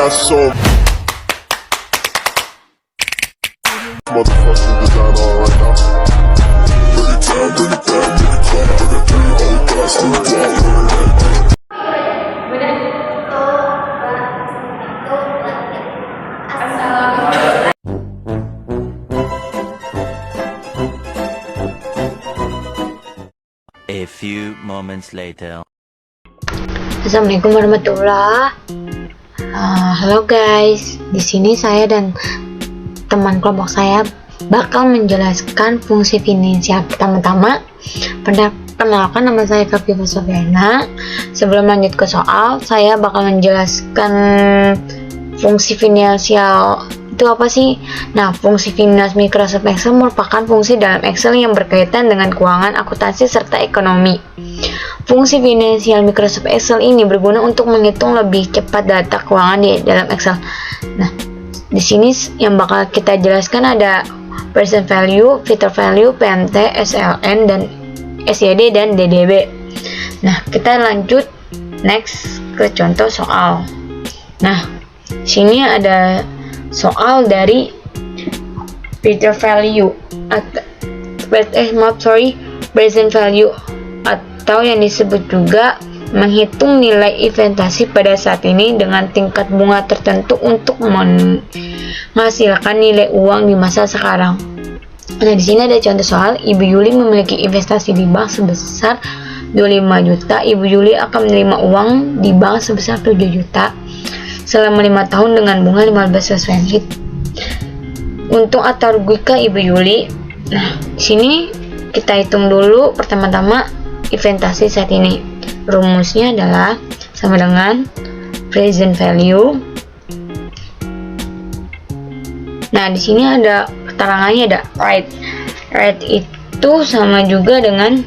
got so motherfucking design on right now. Bring it down, bring it down, bring it down. I got 3 old guys who walk. A few moments later. Assalamualaikum warahmatullah. Halo guys, di sini saya dan teman kelompok saya bakal menjelaskan fungsi finansial. Pertama-tama, perkenalkan nama saya Kafifa Sofiana. Sebelum lanjut ke soal, saya bakal menjelaskan fungsi finansial itu apa sih? Nah, fungsi finansial Microsoft Excel merupakan fungsi dalam Excel yang berkaitan dengan keuangan, akuntansi, serta ekonomi. Fungsi finansial Microsoft Excel ini berguna untuk menghitung lebih cepat data keuangan di dalam Excel. Nah, di sini yang bakal kita jelaskan ada present value, future value, PMT, SLN, dan SYD, dan DDB. Nah, kita lanjut next ke contoh soal. Nah, sini ada soal dari future value present value atau yang disebut juga menghitung nilai investasi pada saat ini dengan tingkat bunga tertentu untuk menghasilkan nilai uang di masa sekarang. Nah, di sini ada contoh soal. Ibu Yuli memiliki investasi di bank sebesar 25 juta. Ibu Yuli akan menerima uang di bank sebesar 7 juta selama 5 tahun dengan bunga 15%. Untung atau rugi ke Ibu Yuli. Nah, di sini kita hitung dulu pertama-tama investasi saat ini. Rumusnya adalah sama dengan present value. Nah, di sini ada keterangannya, ada rate. Rate itu sama juga dengan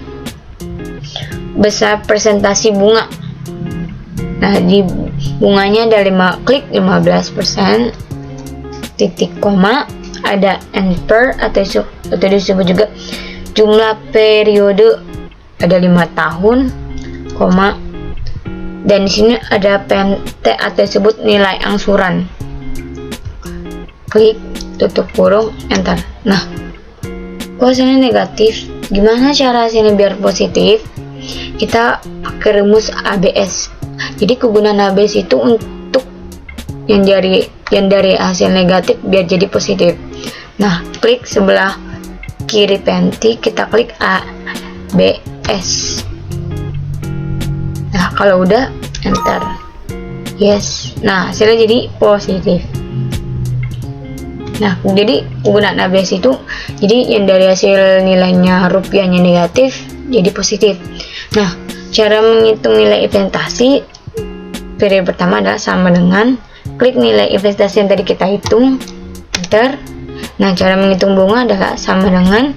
besar presentasi bunga. Nah, di bunganya ada 5 klik 15%, titik koma, ada enter atau disebut juga jumlah periode, ada 5 tahun, koma, dan di sini ada PMT atau disebut nilai angsuran. Klik, tutup kurung, enter. Nah, kok hasilnya negatif? Gimana cara hasilnya biar positif? Kita pakai rumus ABS. Jadi kegunaan ABS itu untuk yang dari hasil negatif biar jadi positif. Nah, klik sebelah kiri PMT, kita klik ABS. Nah, kalau udah enter, yes. Nah, hasilnya jadi positif. Nah, jadi kegunaan ABS itu jadi yang dari hasil nilainya rupiahnya negatif jadi positif. Nah, cara menghitung nilai investasi periode pertama adalah sama dengan klik nilai investasi yang tadi kita hitung, enter. Nah, cara menghitung bunga adalah sama dengan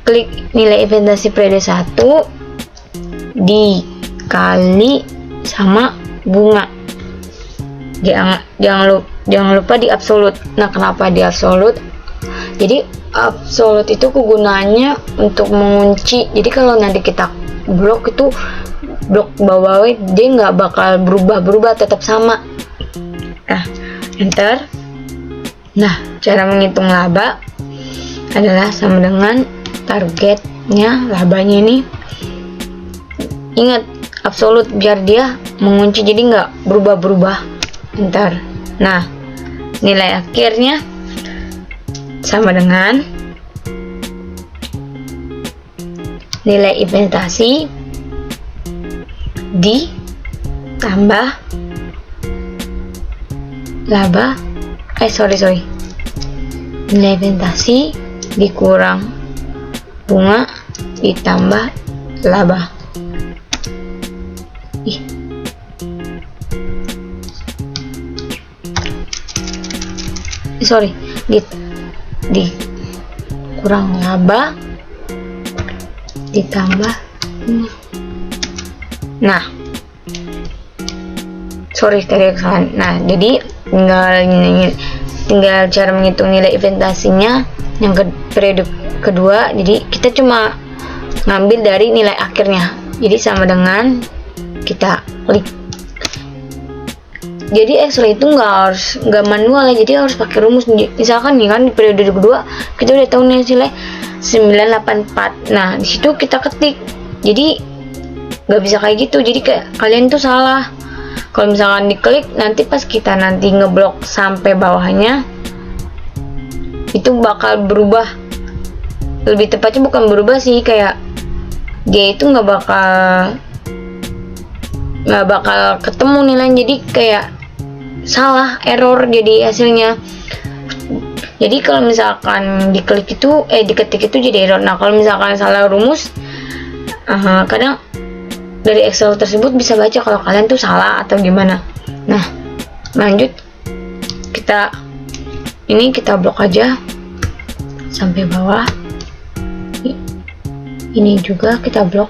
klik nilai investasi periode 1 dikali sama bunga. Jangan lupa di absolut. Nah, kenapa di absolut? Jadi absolut itu kegunaannya untuk mengunci. Jadi kalau nanti kita blok itu, blok bawahnya dia nggak bakal berubah, tetap sama. Nah, enter. Nah, cara menghitung laba adalah sama dengan targetnya, labanya ini. Ingat absolut biar dia mengunci, jadi nggak berubah. Enter. Nah, nilai akhirnya sama dengan nilai investasi ditambah laba, nilai investasi dikurang bunga ditambah laba. Dikurang laba ditambah bunga. Nah, tadi kesalahan. Nah, jadi tinggal cara menghitung nilai investasinya yang periode kedua. Jadi kita cuma ngambil dari nilai akhirnya. Jadi sama dengan kita klik Jadi Excel itu nggak manual ya, jadi harus pakai rumus. Misalkan nih kan di periode kedua kita udah tahu nih hasilnya 984. Nah di situ kita ketik, jadi nggak bisa kayak gitu. Jadi kayak kalian tuh salah. Kalau misalkan diklik, nanti pas kita nanti ngeblok sampai bawahnya itu bakal berubah. Lebih tepatnya bukan berubah sih, kayak dia itu nggak bakal ketemu nilai, jadi kayak salah, error jadi hasilnya. Jadi kalau misalkan diklik itu diketik itu jadi error. Nah kalau misalkan salah rumus, kadang dari Excel tersebut bisa baca kalau kalian tuh salah atau gimana. Nah lanjut, kita blok aja sampai bawah. Ini juga kita blok,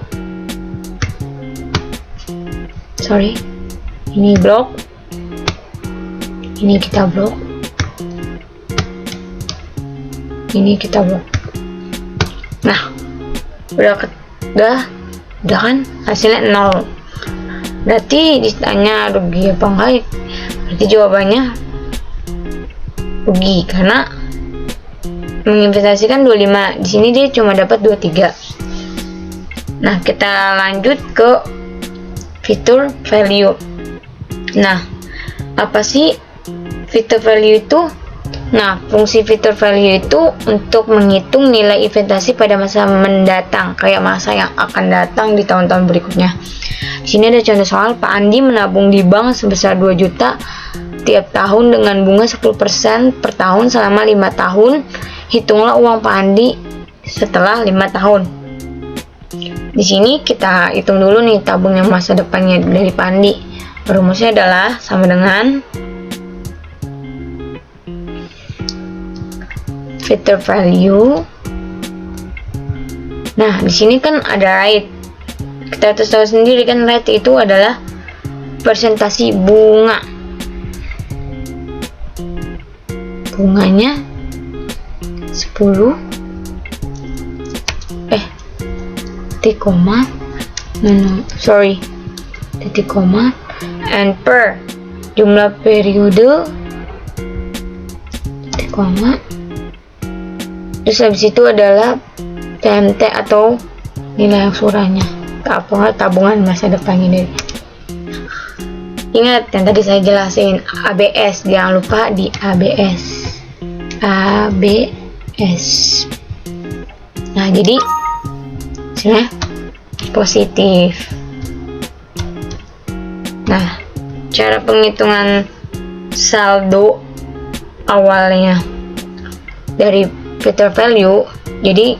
ini blok, ini kita blok, ini kita blok. Nah udah kan hasilnya 0. Berarti ditanya rugi apa enggak, berarti jawabannya rugi karena menginvestasikan 25. Di sini dia cuma dapat 23. Nah kita lanjut ke fitur value. Nah apa sih fitur value itu? Nah fungsi fitur value itu untuk menghitung nilai investasi pada masa mendatang, kayak masa yang akan datang di tahun-tahun berikutnya. Di sini ada contoh soal, Pak Andi menabung di bank sebesar 2 juta tiap tahun dengan bunga 10% per tahun selama 5 tahun. Hitunglah uang Pak Andi setelah 5 tahun. Di sini kita hitung dulu nih tabung yang masa depannya dari Pak Andi. Rumusnya adalah sama dengan fitur value. Nah di sini kan ada rate. Kita harus tahu sendiri kan rate itu adalah persentasi bunga. Bunganya 10 titik koma and per jumlah periode titik koma, terus habis itu adalah PMT atau nilai angsurannya, tabungan masa depan ini. Ingat yang tadi saya jelasin ABS, jangan lupa di ABS. Nah jadi hasilnya positif. Nah cara penghitungan saldo awalnya dari fitur value, jadi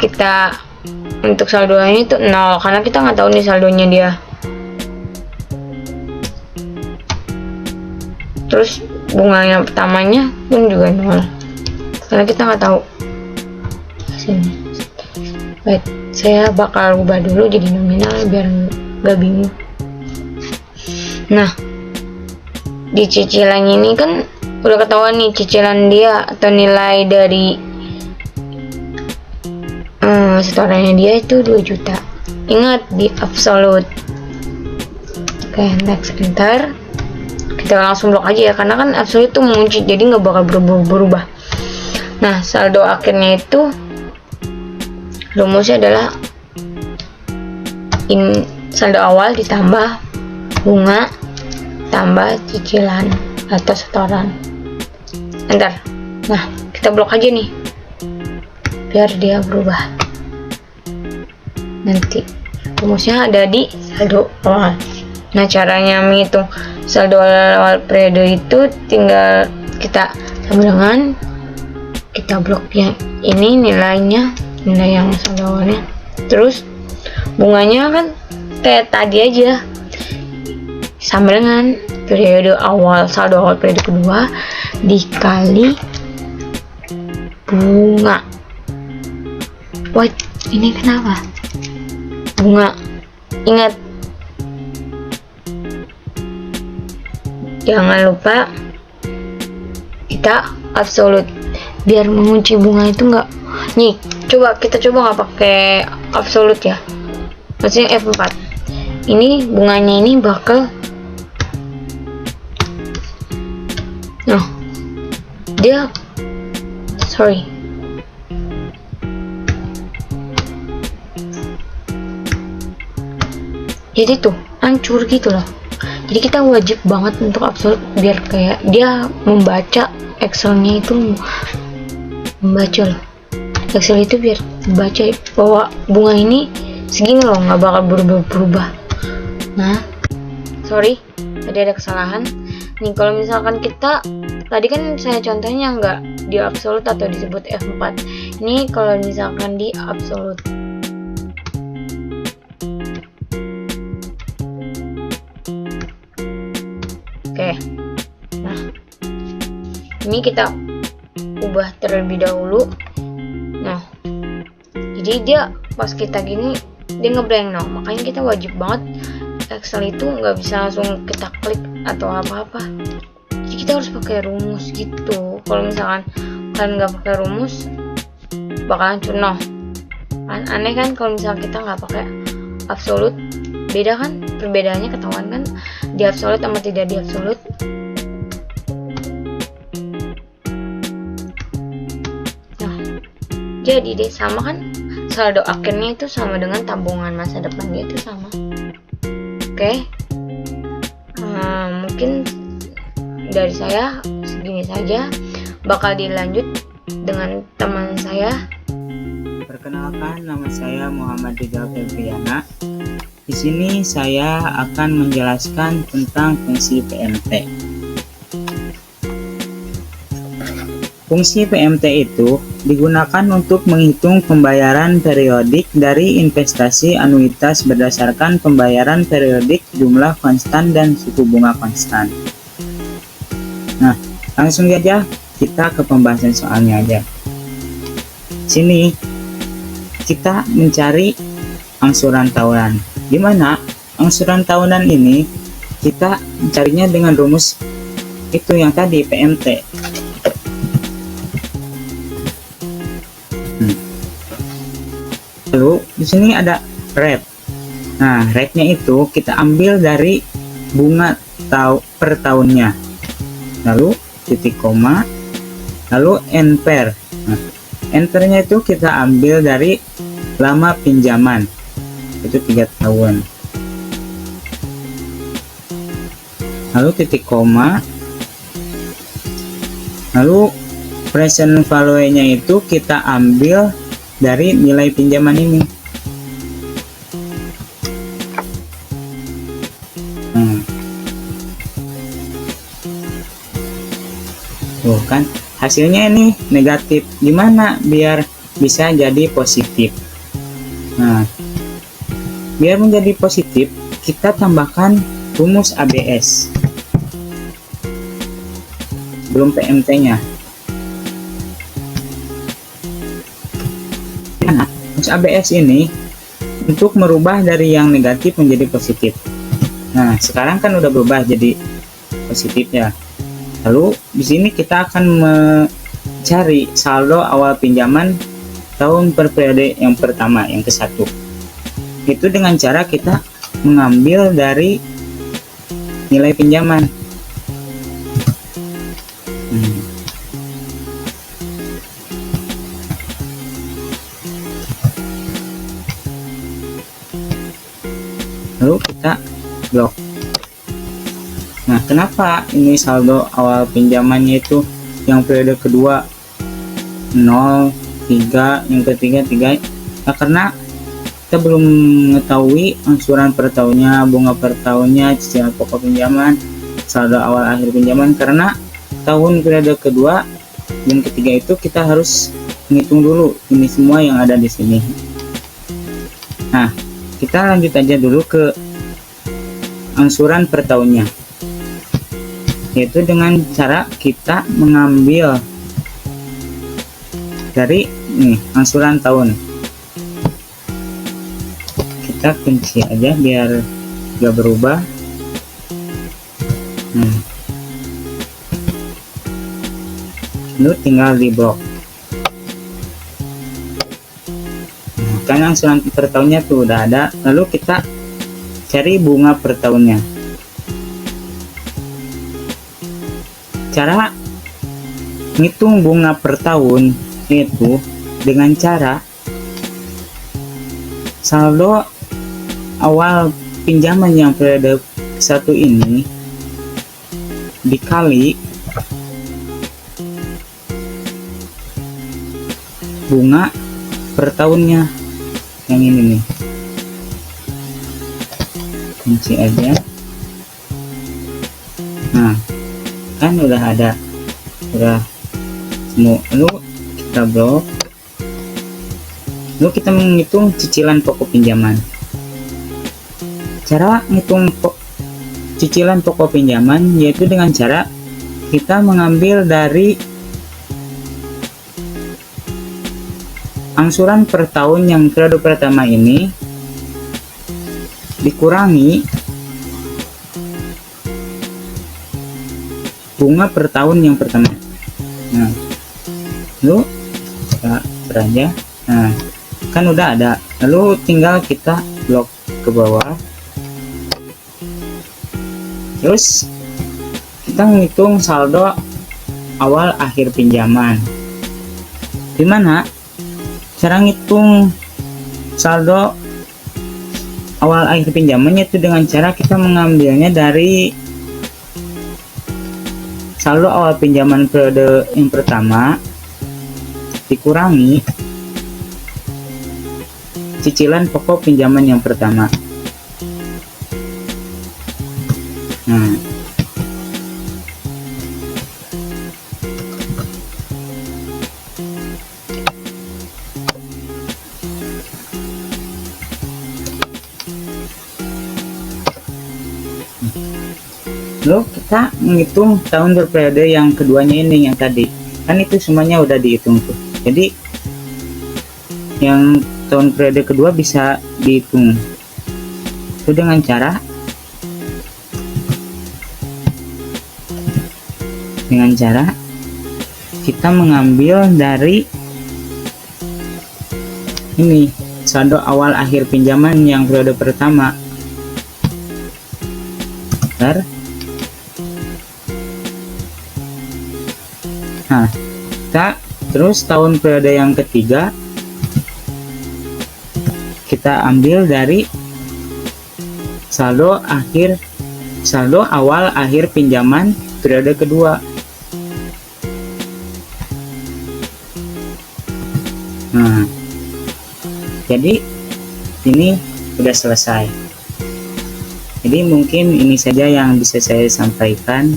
kita untuk saldonya itu 0 karena kita nggak tahu nih saldonya dia. Terus bunga yang pertamanya pun juga 0 karena kita nggak tahu hasilnya. Baik, saya bakal ubah dulu jadi nominal biar nggak bingung. Nah di cicilan ini kan udah ketahuan nih cicilan dia atau nilai dari setorannya dia itu 2 juta. Ingat di absolute. Oke, next, enter. Kita langsung blok aja ya karena kan absolute itu mengunci, jadi nggak bakal berubah. Nah saldo akhirnya itu rumusnya adalah saldo awal ditambah bunga tambah cicilan atau setoran. Enter. Nah kita blok aja nih biar dia berubah. Nanti rumusnya ada di saldo awal. Nah caranya menghitung saldo awal periode itu tinggal kita sama dengan kita blok yang ini nilai yang saldo awalnya, terus bunganya kan kayak tadi aja sama dengan periode awal, saldo awal periode kedua dikali bunga. Wait, ini kenapa bunga? Ingat jangan lupa kita absolute biar mengunci bunga itu enggak. Nih kita coba nggak pakai absolute ya, maksudnya F4. Ini bunganya ini bakal Nah, dia sorry. Jadi tuh hancur gitu loh. Jadi kita wajib banget untuk absolut biar kayak dia membaca Excelnya itu membaca loh. Excel itu biar baca bahwa bunga ini segini loh, nggak bakal berubah-berubah. Nah, sorry, tadi ada kesalahan. Nih kalau misalkan kita tadi kan saya contohnya nggak di absolut atau disebut F4. Ini kalau misalkan di absolut. Oke. Nah, ini kita ubah terlebih dahulu. Nah, jadi dia pas kita gini dia ngeblank. Nah, makanya kita wajib banget Excel itu nggak bisa langsung kita klik atau apa-apa. Jadi kita harus pakai rumus gitu. Kalau misalkan kalian nggak pakai rumus bakalan hancur. Nah, aneh kan kalau misalkan kita nggak pakai absolut. Beda kan, perbedaannya ketahuan kan di absolut sama tidak di absolut. Nah, jadi deh sama kan, saldo akhirnya itu sama dengan tabungan masa depannya itu sama. Oke. Mungkin dari saya segini saja, bakal dilanjut dengan teman saya. Perkenalkan, nama saya Muhammad Rizal Febriana. Di sini saya akan menjelaskan tentang fungsi PMT. Fungsi PMT itu digunakan untuk menghitung pembayaran periodik dari investasi anuitas berdasarkan pembayaran periodik jumlah konstan dan suku bunga konstan. Nah, langsung aja kita ke pembahasan soalnya aja. Sini kita mencari angsuran tahunan. Di mana angsuran tahunan ini kita mencarinya dengan rumus itu yang tadi PMT. Lalu di sini ada rate. Nah, rate-nya itu kita ambil dari bunga per tahunnya. Lalu titik koma, lalu NPR. Nah, NPR-nya itu kita ambil dari lama pinjaman. Itu 3 tahun. Lalu titik koma, lalu present value-nya itu kita ambil dari nilai pinjaman ini. Tuh kan hasilnya ini negatif. Gimana biar bisa jadi positif? Nah, biar menjadi positif, kita tambahkan rumus ABS. Belum PMT-nya. Nah, rumus ABS ini untuk merubah dari yang negatif menjadi positif. Nah, sekarang kan udah berubah jadi positif ya. Lalu di sini kita akan mencari saldo awal pinjaman tahun per periode yang pertama, yang ke-1. Itu dengan cara kita mengambil dari nilai pinjaman. Lalu kita blok. Nah, kenapa ini saldo awal pinjamannya itu yang periode kedua 0, 3, yang ketiga 3? Nah, karena kita belum mengetahui angsuran per tahunnya, bunga per tahunnya, cicilan pokok pinjaman, saldo awal akhir pinjaman. Karena tahun periode kedua dan ketiga itu kita harus menghitung dulu ini semua yang ada di sini. Nah, kita lanjut aja dulu ke angsuran per tahunnya, yaitu dengan cara kita mengambil dari angsuran tahun. Kita kunci aja biar gak berubah. Lalu tinggal di blok. Kan angsuran per tahunnya tuh udah ada. Lalu kita cari bunga per tahunnya. cara ngitung bunga per tahun itu dengan cara saldo awal pinjaman yang periode satu ini dikali bunga per tahunnya yang ini nih, kunci aja. Nah kan udah ada, udah semua. Lalu kita blok, lalu kita menghitung cicilan pokok pinjaman. Cara ngitung cicilan pokok pinjaman yaitu dengan cara kita mengambil dari angsuran per tahun yang periode pertama ini dikurangi bunga per tahun yang pertama. Nah, lalu kita aja. Nah, kan udah ada. Lalu tinggal kita blok ke bawah. Terus kita menghitung saldo awal akhir pinjaman. Dimana cara ngitung saldo awal akhir pinjaman yaitu dengan cara kita mengambilnya dari saldo awal pinjaman periode yang pertama dikurangi cicilan pokok pinjaman yang pertama. Nah, lalu kita menghitung tahun berperiode yang keduanya ini, yang tadi kan itu semuanya udah dihitung tuh. Jadi yang tahun periode kedua bisa dihitung itu dengan cara kita mengambil dari ini saldo awal akhir pinjaman yang periode pertama. Bentar. Nah, kita terus tahun periode yang ketiga kita ambil dari saldo awal akhir pinjaman periode kedua. Nah, jadi ini sudah selesai. Jadi mungkin ini saja yang bisa saya sampaikan.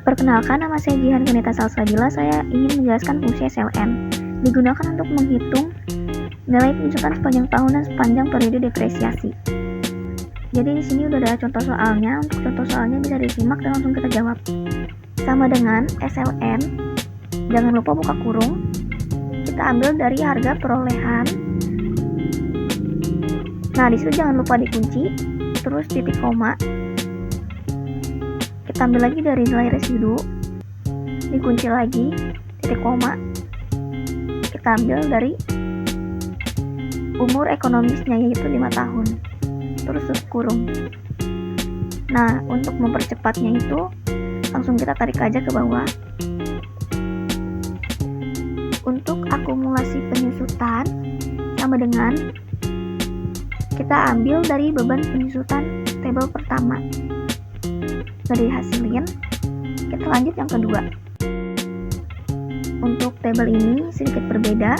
Perkenalkan, nama saya Jihan Kenita Salsabila. Saya ingin menjelaskan fungsi SLN. Digunakan untuk menghitung nilai penunjukan sepanjang tahun dan sepanjang periode depresiasi. Jadi di sini udah ada contoh soalnya. Untuk contoh soalnya bisa disimak dan langsung kita jawab. Sama dengan SLN, jangan lupa buka kurung. Kita ambil dari harga perolehan. Nah, di situ jangan lupa dikunci, terus titik koma. Kita ambil lagi dari nilai residu, dikunci lagi, titik koma. Kita ambil dari umur ekonomisnya yaitu 5 tahun, terus tutup kurung. Nah, untuk mempercepatnya itu langsung kita tarik aja ke bawah. Untuk akumulasi penyusutan sama dengan kita ambil dari beban penyusutan tabel pertama. Sudah dihasilin, kita lanjut yang kedua. Untuk tabel ini sedikit berbeda.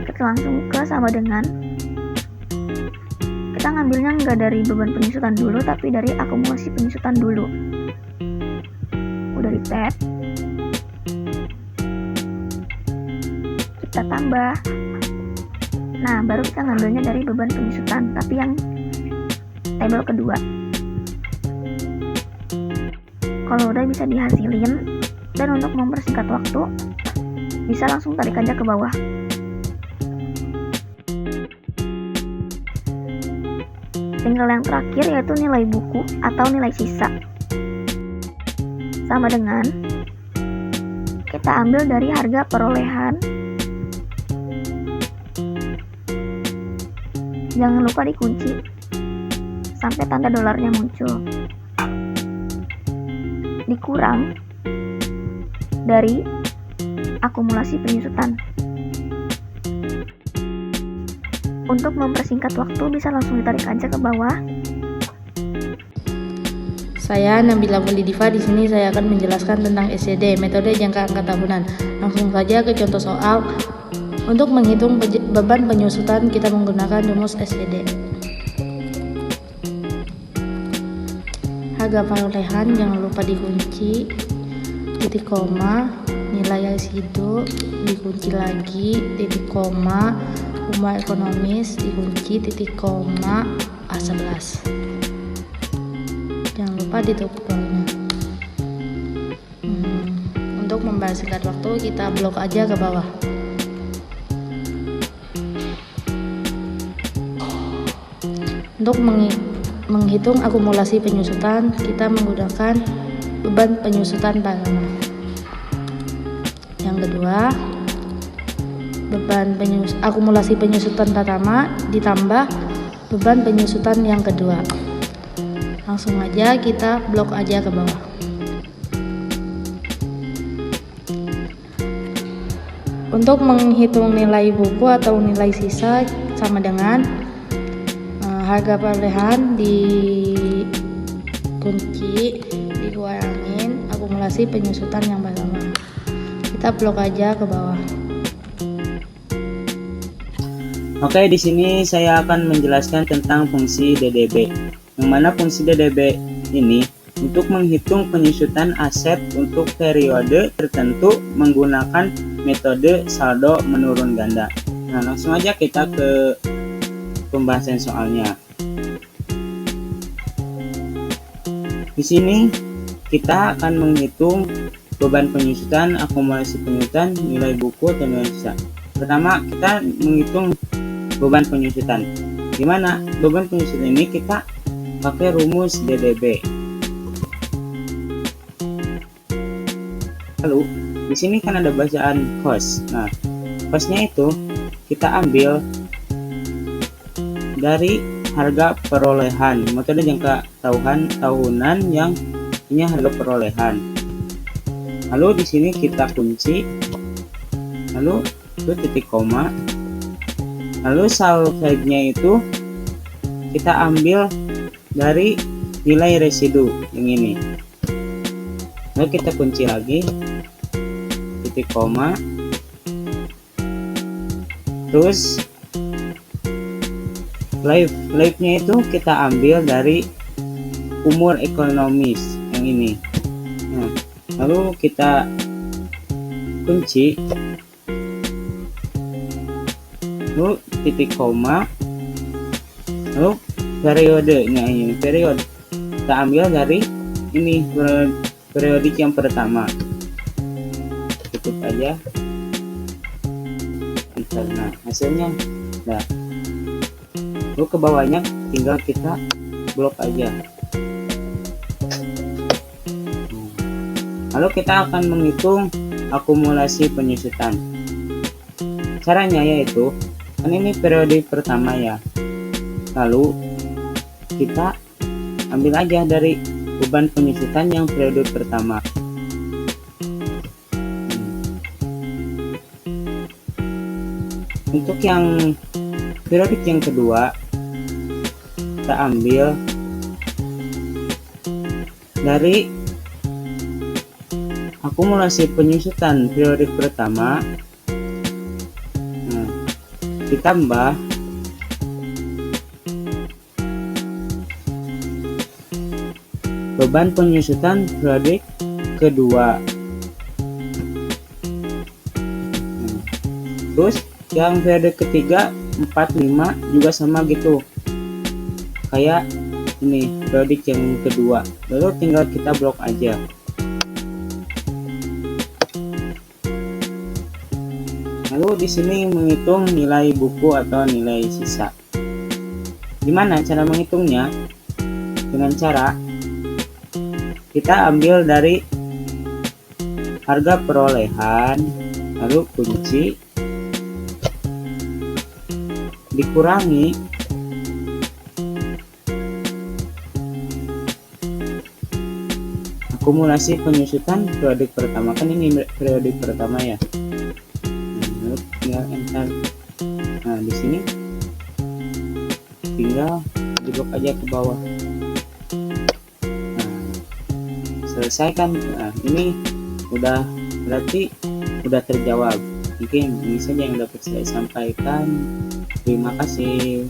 Kita langsung ke sama dengan. Kita ngambilnya nggak dari beban penyusutan dulu, tapi dari akumulasi penyusutan dulu. Udah di tab, kita tambah. Nah, baru kita ngambilnya dari beban penyusutan, tapi yang tabel kedua. Kalau udah bisa dihasilin, dan untuk mempersingkat waktu bisa langsung tarik aja ke bawah. Tinggal yang terakhir yaitu nilai buku atau nilai sisa. Sama dengan kita ambil dari harga perolehan. Jangan lupa dikunci sampai tanda dolarnya muncul. dikurang dari akumulasi penyusutan. Untuk mempersingkat waktu bisa langsung ditarik aja ke bawah. Saya Nabila Mulidiva. Di sini saya akan menjelaskan tentang SCD, metode jangka angka tahunan. Langsung saja ke contoh soal. Untuk menghitung beban penyusutan kita menggunakan rumus SCD. Harga perolehan jangan lupa dikunci, titik koma, nilai residu dikunci lagi, titik koma, umur ekonomis dikunci, titik koma, A11. Jangan lupa ditutup bolanya. Untuk mempersingkat waktu kita blok aja ke bawah. Untuk menghitung akumulasi penyusutan kita menggunakan beban penyusutan pertama. Yang kedua, beban akumulasi penyusutan pertama ditambah beban penyusutan yang kedua. Langsung aja kita blok aja ke bawah. Untuk menghitung nilai buku atau nilai sisa sama dengan harga perolehan dikunci, dikurangin akumulasi penyusutan yang pertama. Kita blok aja ke bawah. Oke, di sini saya akan menjelaskan tentang fungsi DDB. Yang mana fungsi DDB ini untuk menghitung penyusutan aset untuk periode tertentu menggunakan metode saldo menurun ganda. Nah, langsung aja kita ke pembahasan soalnya. Di sini kita akan menghitung beban penyusutan, akumulasi penyusutan, nilai buku, dan nilai sisa. Pertama, kita menghitung beban penyusutan. Gimana? Beban penyusutan ini kita pakai rumus DDB. Lalu, di sini kan ada bacaan cost. Nah, costnya itu kita ambil dari harga perolehan, metode jangka tahunan yang punya harga perolehan. Lalu di sini kita kunci, lalu itu titik koma, lalu salvage-nya itu kita ambil dari nilai residu yang ini. Lalu kita kunci lagi, titik koma, terus live-nya itu kita ambil dari umur ekonomis yang ini. Nah, lalu kita kunci, lalu titik koma, lalu periodenya ini, periode kita ambil dari ini periodik yang pertama. Tutup aja. Nah, hasilnya nah, lalu ke bawahnya tinggal kita blok aja. Lalu kita akan menghitung akumulasi penyusutan. Caranya yaitu, kan ini periode pertama ya. Lalu kita ambil aja dari beban penyusutan yang periode pertama. Untuk yang periodik yang kedua, kita ambil dari akumulasi penyusutan periodik pertama, nah, ditambah beban penyusutan periodik kedua. Nah, terus yang periode ketiga 4-5 juga sama gitu, kayak ini periodik yang kedua. Lalu tinggal kita blok aja. Lalu di sini menghitung nilai buku atau nilai sisa. Gimana cara menghitungnya? Dengan cara kita ambil dari harga perolehan, lalu kunci, dikurangi akumulasi penyusutan periode pertama, kan ini periode pertama ya. Tinggal enter. Nah di sini tinggal blok aja ke bawah. Nah selesai kan. Nah ini udah, berarti udah terjawab. Mungkin ini saja yang dapat saya sampaikan. Terima kasih.